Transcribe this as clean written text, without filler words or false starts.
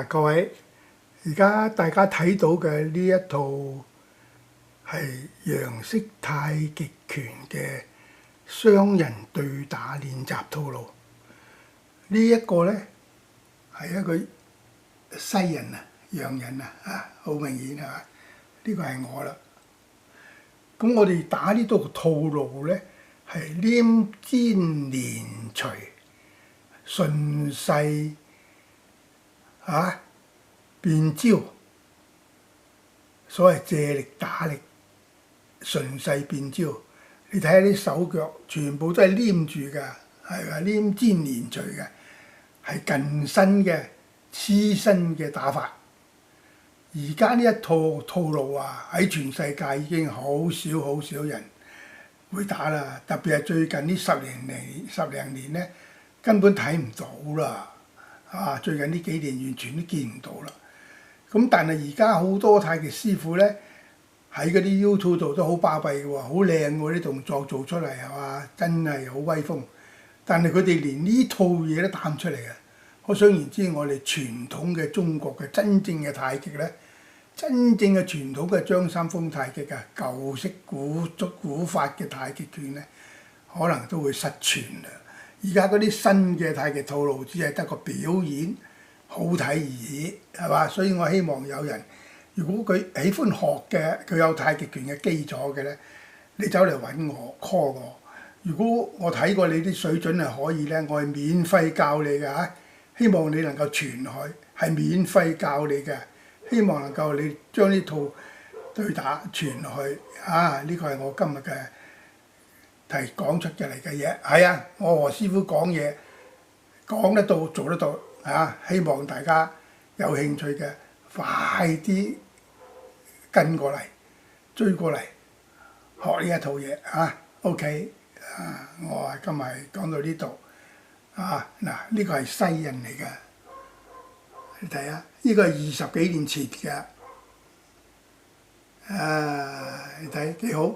各位，而家大家睇到嘅呢一套係楊式太極拳嘅雙人對打練習套路。呢一個呢係一個西人啊，洋人啊，好明顯係嘛？呢個係我啦。咁我哋打呢套套路呢係黏尖連隨，順勢變招，所謂借力打力，順勢變招。你睇下啲手腳全部都係黏住㗎，係咪黏尖連隨嘅？係近身嘅黐身嘅打法。而家呢一套套路喺全世界已經好少人會打啦。特別係最近呢十零年呢，根本睇唔到啦。最近呢幾年完全都見唔到啦。咁但係而家好多太極師傅呢，喺嗰啲 YouTube 度都好巴閉嘅喎，好靚喎啲動作做出嚟係嘛，真係好威風。但係佢哋連呢套嘢都打唔出嚟嘅。可想而知，我哋傳統嘅中國嘅真正嘅太極呢，真正嘅傳統嘅張三豐太極舊式古法嘅太極拳呢，可能都會失傳啦。而家嗰啲新嘅太極套路只係得個表演好睇而已，係嘛？所以我希望有人，如果佢喜歡學嘅，佢有太極拳嘅基礎嘅呢，你走嚟揾我 call 我。如果我睇過你啲水準係可以呢，我係免費教你嘅嚇。希望你能夠傳去，係免費教你嘅。希望能夠你將呢套對打傳去。呢個係我今日嘅講出嚟嘅嘢。係啊，我何師傅講嘢講得到做得到。希望大家有興趣嘅快啲跟過嚟追過嚟學呢一套嘢。OK，我今日講到呢度。呢個係西人嚟㗎，你睇下，呢個係20幾年前嘅，你睇幾好，